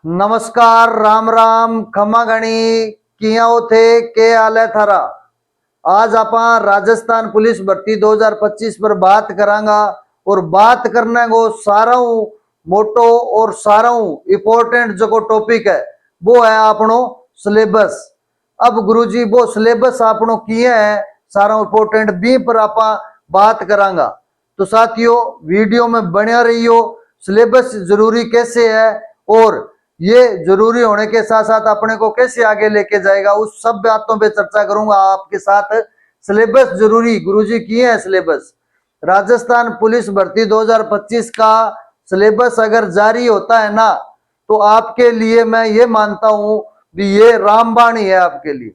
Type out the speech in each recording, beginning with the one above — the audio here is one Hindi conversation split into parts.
नमस्कार, राम राम, खमा गणी किया थे के आले थारा। आज आप राजस्थान पुलिस भर्ती 2025 पर बात करांगा और बात करने को सारा मोटो और सारा इम्पोर्टेंट जो टॉपिक है वो है आपनो सिलेबस। अब गुरुजी वो सिलेबस आपनो किए है सारा इम्पोर्टेंट भी पर आप बात करांगा। तो साथियों वीडियो में बने रहियो। सिलेबस जरूरी कैसे है और ये जरूरी होने के साथ साथ अपने को कैसे आगे लेके जाएगा उस सब बातों पे चर्चा करूंगा आपके साथ। सिलेबस जरूरी गुरुजी किए हैं सिलेबस। राजस्थान पुलिस भर्ती 2025 का सिलेबस अगर जारी होता है ना तो आपके लिए मैं ये मानता हूं कि ये रामबाण ही है आपके लिए।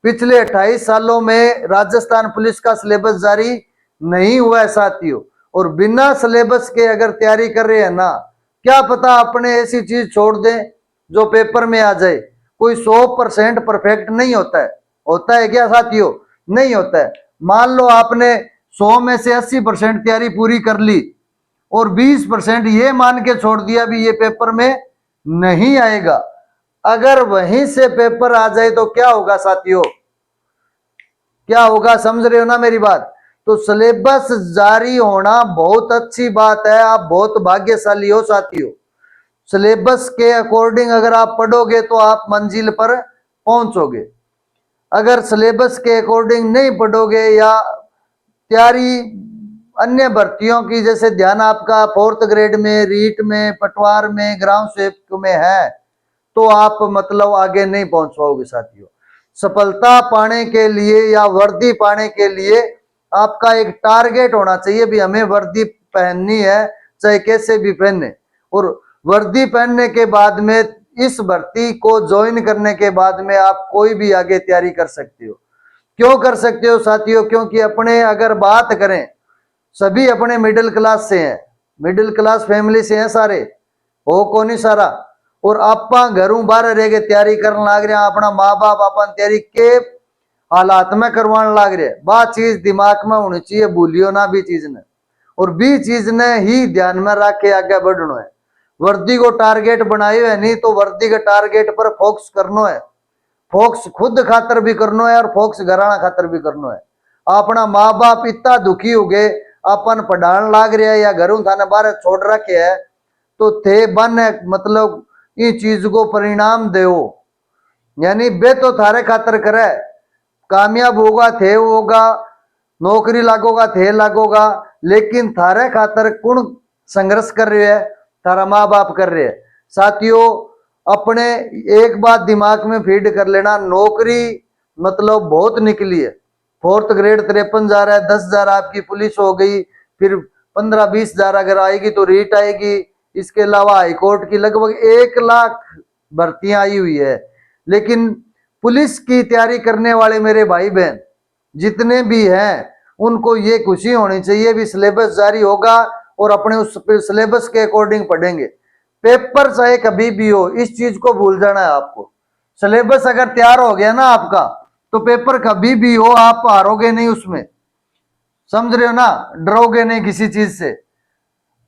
पिछले 28 सालों में राजस्थान पुलिस का सिलेबस जारी नहीं हुआ है साथियों। और बिना सिलेबस के अगर तैयारी कर रहे हैं ना, क्या पता अपने ऐसी चीज छोड़ दें जो पेपर में आ जाए। कोई 100% परफेक्ट नहीं होता है। होता है क्या साथियों? नहीं होता है। मान लो आपने 100 में से 80% तैयारी पूरी कर ली और 20% ये मान के छोड़ दिया भी ये पेपर में नहीं आएगा। अगर वहीं से पेपर आ जाए तो क्या होगा साथियों? क्या होगा? समझ रहे हो ना मेरी बात? तो सिलेबस जारी होना बहुत अच्छी बात है। आप बहुत भाग्यशाली हो साथियों। सिलेबस के अकॉर्डिंग अगर आप पढ़ोगे तो आप मंजिल पर पहुंचोगे। अगर सिलेबस के अकॉर्डिंग नहीं पढ़ोगे या तैयारी अन्य भर्तियों की जैसे ध्यान आपका 4th ग्रेड में, रीट में, पटवार में, ग्राम सेवक में है तो आप मतलब आगे नहीं पहुंच पाओगे साथियों। सफलता पाने के लिए या वर्दी पाने के लिए आपका एक टारगेट होना चाहिए भी हमें वर्दी पहननी है चाहे कैसे भी पहने। और वर्दी पहनने के बाद में इस भर्ती को ज्वाइन करने के बाद में आप कोई भी आगे तैयारी कर सकते हो। क्यों कर सकते हो साथियों? क्योंकि अपने अगर बात करें सभी अपने मिडिल क्लास से हैं, मिडिल क्लास फैमिली से हैं सारे, हो को नहीं सारा। और आपा घरों बाहर रह के तैयारी करने लाग रहे हैं। अपना माँ बाप अपन तैयारी के हालात में करवाने लाग रहे। बात चीज दिमाग में होनी चाहिए, भूलियो ना भी चीज ने। और भी चीज ने ही ध्यान में रख के आगे बढ़ना है। वर्दी को टारगेट बनाए है नहीं तो वर्दी के टारगेट पर फोकस करना है। फोकस खुद खातर भी करना है और फोकस घराना खातर भी करना है। अपना माँ बाप इतना दुखी हो गए अपन पढ़ान लाग रहे या घरों थाने बाहर छोड़ रखे है तो थे बन मतलब ये चीज को परिणाम दे। यानी बे तो थारे खातर करे, कामयाब होगा थे होगा, नौकरी लागोगा थे लागोगा, लेकिन थारे खातर कौन संघर्ष कर रहे है? थारा माँ बाप कर रहे हैं साथियों। अपने एक बात दिमाग में फीड कर लेना, नौकरी मतलब बहुत निकली है। 4th ग्रेड 53,000 है, 10,000 आपकी पुलिस हो गई, फिर 15-20,000 अगर आएगी तो रीट आएगी। इसके अलावा हाईकोर्ट की लगभग 1 लाख भर्तियां आई हुई है। लेकिन पुलिस की तैयारी करने वाले मेरे भाई बहन जितने भी हैं उनको ये खुशी होनी चाहिए भी सिलेबस जारी होगा और अपने उस सिलेबस के अकॉर्डिंग पढ़ेंगे। पेपर चाहे कभी भी हो, इस चीज को भूल जाना है आपको। सिलेबस अगर तैयार हो गया ना आपका तो पेपर कभी भी हो आप हारोगे नहीं उसमें। समझ रहे हो ना? डरोगे नहीं किसी चीज से।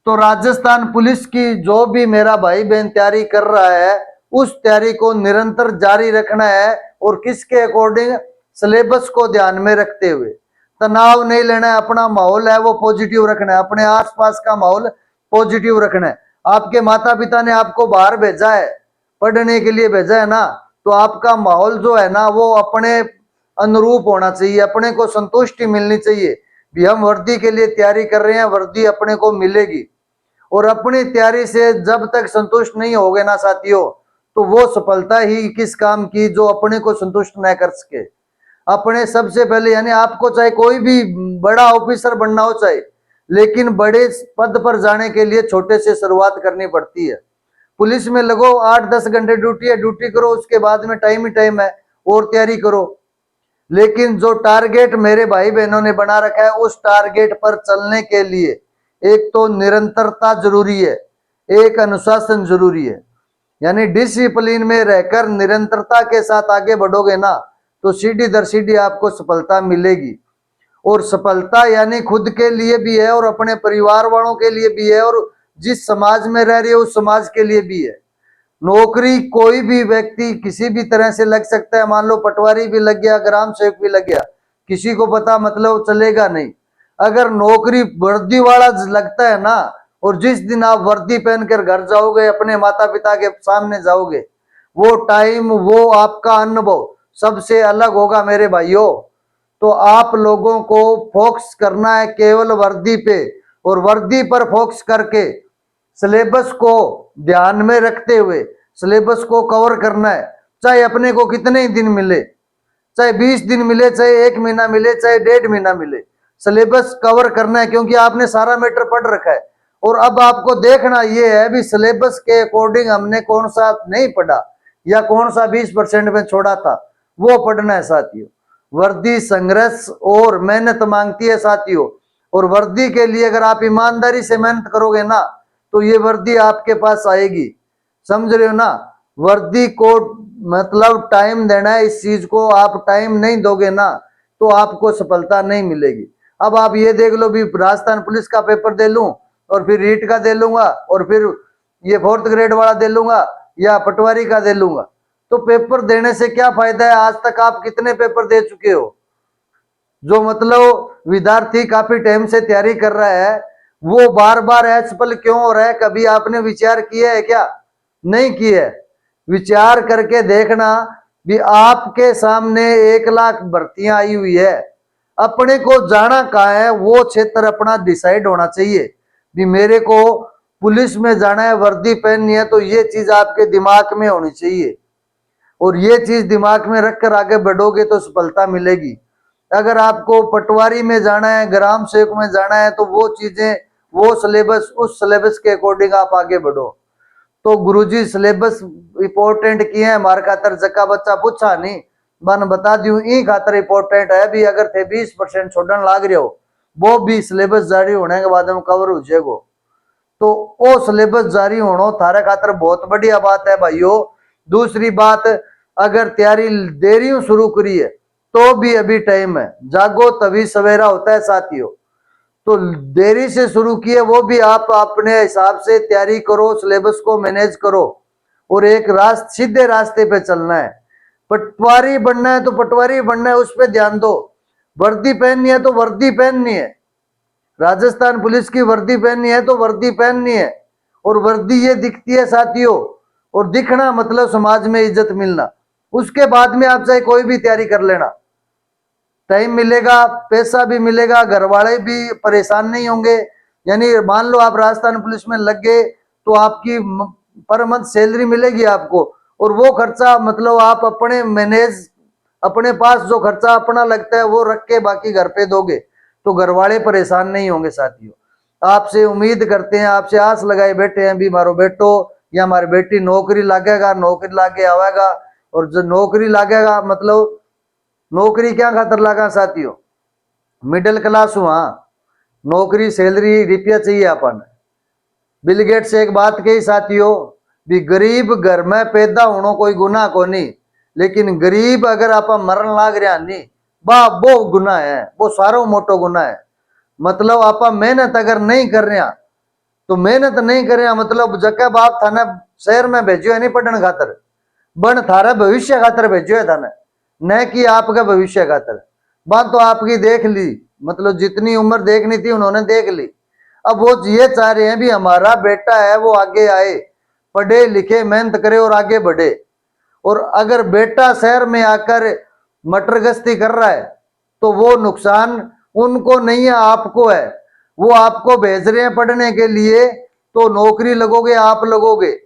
तो राजस्थान पुलिस की जो भी मेरा भाई बहन तैयारी कर रहा है उस तैयारी को निरंतर जारी रखना है और किसके अकॉर्डिंग? सिलेबस को ध्यान में रखते हुए। तनाव नहीं लेना है, अपना माहौल है वो पॉजिटिव रखना है, अपने आसपास का माहौल पॉजिटिव रखना है। आपके माता पिता ने आपको बाहर भेजा है, पढ़ने के लिए भेजा है ना, तो आपका माहौल जो है ना वो अपने अनुरूप होना चाहिए। अपने को संतुष्टि मिलनी चाहिए भी हम वर्दी के लिए तैयारी कर रहे हैं, वर्दी अपने को मिलेगी। और अपनी तैयारी से जब तक संतुष्ट नहीं होगे ना साथियों तो वो सफलता ही किस काम की जो अपने को संतुष्ट न कर सके। अपने सबसे पहले यानी आपको चाहे कोई भी बड़ा ऑफिसर बनना हो चाहे, लेकिन बड़े पद पर जाने के लिए छोटे से शुरुआत करनी पड़ती है। पुलिस में लगो 8-10 घंटे ड्यूटी है, ड्यूटी करो, उसके बाद में टाइम ही टाइम है और तैयारी करो। लेकिन जो टारगेट मेरे भाई बहनों ने बना रखा है उस टारगेट पर चलने के लिए एक तो निरंतरता जरूरी है, एक अनुशासन जरूरी है। यानी डिसिप्लिन में रहकर निरंतरता के साथ आगे बढ़ोगे ना तो सीढ़ी दर सीढ़ी आपको सफलता मिलेगी। और सफलता यानी खुद के लिए भी है और अपने परिवार वालों के लिए भी है और जिस समाज में रह रही है उस समाज के लिए भी है। नौकरी कोई भी व्यक्ति किसी भी तरह से लग सकता है। मान लो पटवारी भी लग गया, ग्राम सेवक भी लग गया, किसी को पता मतलब चलेगा नहीं। अगर नौकरी वर्दी वाला लगता है ना, और जिस दिन आप वर्दी पहनकर घर जाओगे, अपने माता पिता के सामने जाओगे, वो टाइम, वो आपका अनुभव सबसे अलग होगा मेरे भाइयों। तो आप लोगों को फोकस करना है केवल वर्दी पे, और वर्दी पर फोकस करके सिलेबस को ध्यान में रखते हुए सिलेबस को कवर करना है। चाहे अपने को कितने ही दिन मिले, चाहे 20 दिन मिले, चाहे 1 महीना मिले, चाहे 1.5 महीना मिले, सिलेबस कवर करना है, क्योंकि आपने सारा मैटर पढ़ रखा है। और अब आपको देखना ये है भी सिलेबस के अकॉर्डिंग हमने कौन सा नहीं पढ़ा या कौन सा 20% में छोड़ा था, वो पढ़ना है साथियों। वर्दी संघर्ष और मेहनत मांगती है साथियों, और वर्दी के लिए अगर आप ईमानदारी से मेहनत करोगे ना, तो ये वर्दी आपके पास आएगी। समझ रहे हो ना? वर्दी को मतलब टाइम देना है, इस चीज को आप टाइम नहीं दोगे ना, तो आपको सफलता नहीं मिलेगी। अब आप ये देख लो भी, राजस्थान पुलिस का पेपर दे लूं, और फिर रीट का दे लूंगा, और फिर ये 4th ग्रेड वाला दे लूंगा, या पटवारी का दे लूंगा, तो पेपर देने से क्या फायदा है? आज तक आप कितने पेपर दे चुके हो? जो मतलब विद्यार्थी काफी टाइम से तैयारी कर रहा है, वो बार बार असफल क्यों हो रहा है? कभी आपने विचार किया है क्या? नहीं किया है। विचार करके देखना भी आपके सामने 1 लाख भर्तियां आई हुई है, अपने को जाना कहाँ है, वो क्षेत्र अपना डिसाइड होना चाहिए भी मेरे को पुलिस में जाना है, वर्दी पहननी है, तो ये चीज आपके दिमाग में होनी चाहिए, और ये चीज दिमाग में रखकर आगे बढ़ोगे तो सफलता मिलेगी। अगर आपको पटवारी में जाना है, ग्राम सेवक में जाना है, तो वो चीजें, वो सिलेबस, उस सिलेबस के अकॉर्डिंग आप आगे बढ़ो। तो गुरुजी सिलेबस इंपोर्टेंट किए हैं हमारे खातर, जक्का बच्चा पूछा नहीं, मन बता दू ई खातर इंपोर्टेंट है भी। अगर थे 20% छोड़न लाग रहे हो, वो भी सिलेबस जारी होने के बाद में कवर हो जाएगो। तो वो सिलेबस जारी होना थारे खातर बहुत बढ़िया बात है भाइयों। दूसरी बात, अगर तैयारी देरी शुरू करी है तो भी अभी टाइम है, जागो तभी सवेरा होता है साथियों। तो देरी से शुरू किए वो भी आप अपने हिसाब से तैयारी करो, सिलेबस को मैनेज करो, और एक सीधे रास्ते पे चलना है। पटवारी बनना है तो पटवारी बनना है, उस पर ध्यान दो। वर्दी पहननी है तो वर्दी पहननी है, राजस्थान पुलिस की वर्दी पहननी है तो वर्दी पहननी है। और वर्दी ये दिखती है साथियों, और दिखना मतलब समाज में इज्जत मिलना। उसके बाद में आप चाहे कोई भी तैयारी कर लेना, टाइम मिलेगा, पैसा भी मिलेगा, घर वाले भी परेशान नहीं होंगे। यानी मान लो आप राजस्थान पुलिस में लग गए, तो आपकी पर मंथ सैलरी मिलेगी आपको, और वो खर्चा मतलब आप अपने मैनेज, अपने पास जो खर्चा अपना लगता है वो रख के बाकी घर पे दोगे, तो घर वाले परेशान नहीं होंगे साथियों। आपसे उम्मीद करते हैं, आपसे आस लगाए बैठे हैं भी मारो बेटो या हमारी बेटी नौकरी लागेगा, नौकरी लागे आवेगा। और जो नौकरी लागेगा मतलब नौकरी क्या खातर लगा साथियों? मिडिल क्लास हुआ, नौकरी सैलरी रुपया चाहिए अपन। बिल गेट से एक बात कही साथियों, भी गरीब घर में पैदा होना कोई गुनाह को नहीं, लेकिन गरीब अगर आप मरण लाग रहा नहीं, बा वो गुनाह है, वो सारो मोटो गुनाह है। मतलब आप मेहनत अगर नहीं कर रहे, तो मेहनत नहीं कर रहे मतलब जका बाप थाने शहर में भेजो है नहीं पढ़ने खातर, बन थारा भविष्य खातर भेजो है थाने, न कि आपका भविष्य खातर। बात तो आपकी देख ली, मतलब जितनी उम्र देखनी थी उन्होंने देख ली। अब वो ये चाह रहे हैं भी हमारा बेटा है वो आगे आए, पढ़े लिखे मेहनत करे और आगे बढ़े। और अगर बेटा शहर में आकर मटर गश्ती कर रहा है, तो वो नुकसान उनको नहीं है, आपको है। वो आपको भेज रहे हैं पढ़ने के लिए, तो नौकरी लगोगे आप लगोगे,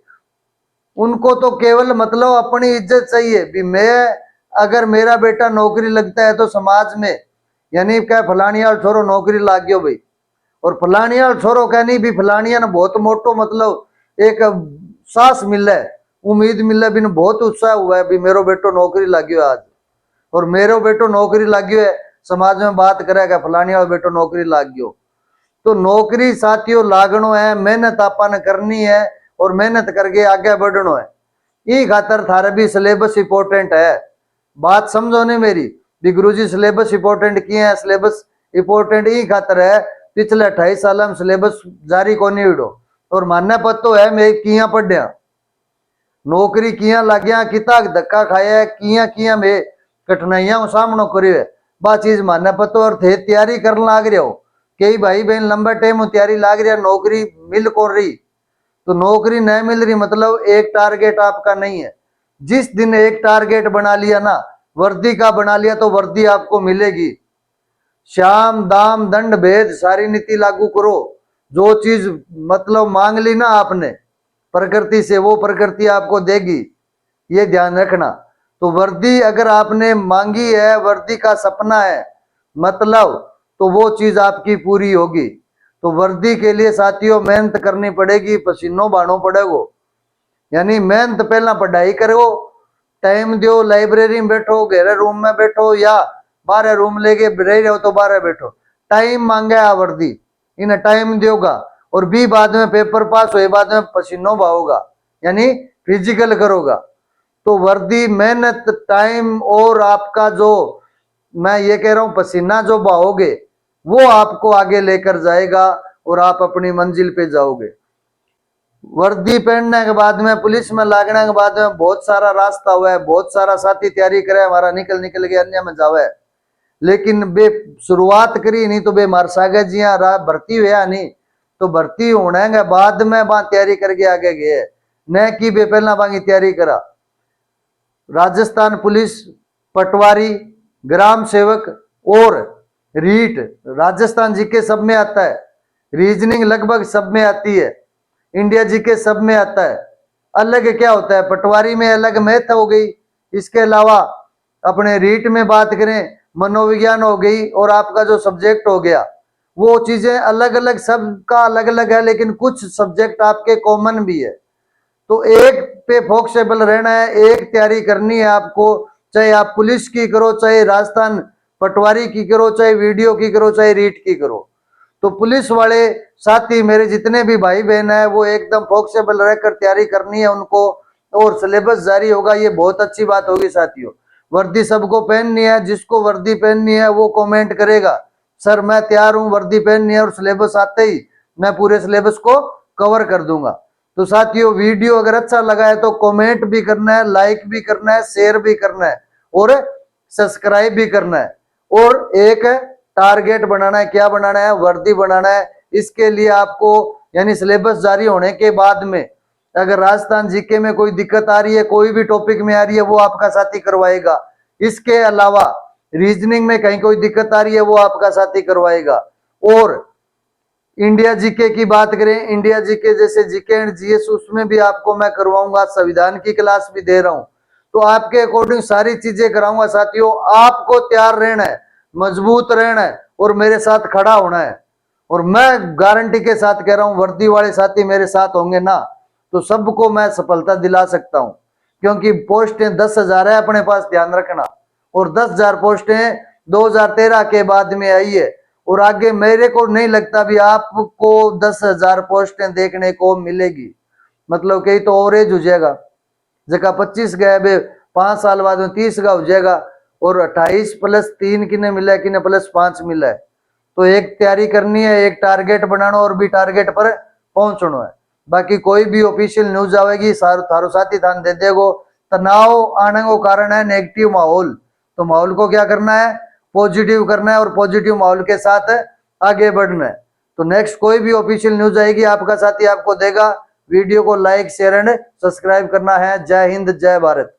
उनको तो केवल मतलब अपनी इज्जत चाहिए भी मैं, अगर मेरा बेटा नौकरी लगता है तो समाज में यानी क्या फलानिया छोरो नौकरी लाग गयो भाई, और फलानिया छोरो कह नहीं भी फलानिया ने बहुत मोटो मतलब एक साहस मिल है, उम्मीद मिल है, बिन बहुत उत्साह हुआ है भी मेरो बेटो नौकरी लाग गयो आज, और मेरो बेटो नौकरी लाग गयो है, समाज में बात करेगा फलानिया बेटो नौकरी लाग गयो। तो नौकरी साथियों लागनो है, मेहनत आपा ने करनी है, और मेहनत करके आगे बढ़नो है। ई खातर थारे भी सिलेबस इंपोर्टेंट है, बात समझो ने मेरी भी गुरुजी सिलेबस इंपोर्टेंट किए हैं। सिलेबस इंपोर्टेंट ई खातर है, पिछले 28 साल में सिलेबस जारी को नहीं हुई, और मानने पत्तो है मैं किया पढ़िया, नौकरी किया लाग्या किता धक्का खाया किया किया में कठिनाइयां सामनो करियो है बा चीज मानने पतो और थे तैयारी करने लाग रहे हो कई भाई बहन लंबा टाइम तैयारी लाग रही है नौकरी मिल कौन रही तो नौकरी नहीं मिल रही मतलब एक टारगेट आपका नहीं है। जिस दिन एक टारगेट बना लिया ना वर्दी का बना लिया तो वर्दी आपको मिलेगी। श्याम दाम दंड भेद सारी नीति लागू करो। जो चीज मतलब मांग ली ना आपने प्रकृति से वो प्रकृति आपको देगी, ये ध्यान रखना। तो वर्दी अगर आपने मांगी है वर्दी का सपना है मतलब तो वो चीज आपकी पूरी होगी। तो वर्दी के लिए साथियों मेहनत करनी पड़ेगी, पसीनों बहानो पड़ेगो। यानी मेहनत पहला पढ़ाई करो, टाइम दो, लाइब्रेरी में बैठो, गहरे रूम में बैठो या बारह रूम लेके रह रहे हो तो बारह बैठो, टाइम मांगा है वर्दी इन्हें टाइम दोगा और भी बाद में पेपर पास हुए बाद में पसीनों बहाओगा यानी फिजिकल करोगा। तो वर्दी मेहनत टाइम और आपका जो मैं ये कह रहा हूं पसीना जो बहाओगे वो आपको आगे लेकर जाएगा और आप अपनी मंजिल पे जाओगे। वर्दी पहनने के बाद में पुलिस में लागने के बाद में बहुत सारा रास्ता हुआ है, बहुत सारा साथी तैयारी करे हमारा निकल निकल के अन्य में जावे, लेकिन बे शुरुआत करी नहीं तो बे मार सागे जिया भर्ती हुआ नहीं तो भर्ती होने के बाद में वहां तैयारी करके आगे गए न कि बे पहला वहां तैयारी करा। राजस्थान पुलिस पटवारी ग्राम सेवक और रीट राजस्थान जीके सब में आता है, रीजनिंग लगभग सब में आती है, इंडिया जीके सब में आता है। अलग क्या होता है पटवारी में अलग मैथ हो गई, इसके अलावा अपने रीट में बात करें मनोविज्ञान हो गई और आपका जो सब्जेक्ट हो गया वो चीजें अलग अलग सबका अलग अलग है लेकिन कुछ सब्जेक्ट आपके कॉमन भी है। तो एक पे फोकसेबल रहना है, एक तैयारी करनी है आपको, चाहे आप पुलिस की करो, चाहे राजस्थान पटवारी की करो, चाहे वीडियो की करो, चाहे रीट की करो। तो पुलिस वाले साथी मेरे जितने भी भाई बहन है वो एकदम फोकसेबल रहकर तैयारी करनी है उनको और सिलेबस जारी होगा, ये बहुत अच्छी बात होगी साथियों। वर्दी सबको पहननी है, जिसको वर्दी पहननी है वो कमेंट करेगा सर मैं तैयार हूं वर्दी पहननी है और सिलेबस आते ही मैं पूरे सिलेबस को कवर कर दूंगा। तो साथियों वीडियो अगर अच्छा लगा है तो कमेंट भी करना है, लाइक भी करना है, शेयर भी करना है और सब्सक्राइब भी करना है और एक टारगेट बनाना है, क्या बनाना है वर्दी बनाना है। इसके लिए आपको यानी सिलेबस जारी होने के बाद में अगर राजस्थान जीके में कोई दिक्कत आ रही है कोई भी टॉपिक में आ रही है वो आपका साथी करवाएगा। इसके अलावा रीजनिंग में कहीं कोई दिक्कत आ रही है वो आपका साथी करवाएगा। और इंडिया जीके की बात करें इंडिया जीके जैसे जीके एंड जीएस उसमें भी आपको मैं करवाऊंगा, संविधान की क्लास भी दे रहा हूं तो आपके अकॉर्डिंग सारी चीजें कराऊंगा। साथियों आपको तैयार रहना है, मजबूत रहना है और मेरे साथ खड़ा होना है। और मैं गारंटी के साथ कह रहा हूं वर्दी वाले साथी मेरे साथ होंगे ना तो सबको मैं सफलता दिला सकता हूं, क्योंकि पोस्टें 10,000 है अपने पास, ध्यान रखना। और 10,000 पोस्टें 2013 के बाद में आई है और आगे मेरे को नहीं लगता भी आपको 10,000 पोस्टें देखने को मिलेगी। मतलब कहीं तो ओवरेज हो जाएगा, जगह 25 गए बे 5 साल बाद में 30 का हो जाएगा और 28 प्लस 3 किने मिला है किने प्लस 5 मिला है। तो एक तैयारी करनी है, एक टारगेट बनाना और भी टारगेट पर पहुंचना है। बाकी कोई भी ऑफिशियल न्यूज आवेगी थारो साथी थान दे देगो। तनाव आने को कारण है नेगेटिव माहौल, तो माहौल को क्या करना है पॉजिटिव करना है और पॉजिटिव माहौल के साथ आगे बढ़ना है। तो नेक्स्ट कोई भी ऑफिशियल न्यूज आएगी आपका साथी आपको देगा। वीडियो को लाइक शेयर एंड सब्सक्राइब करना है। जय हिंद जय भारत।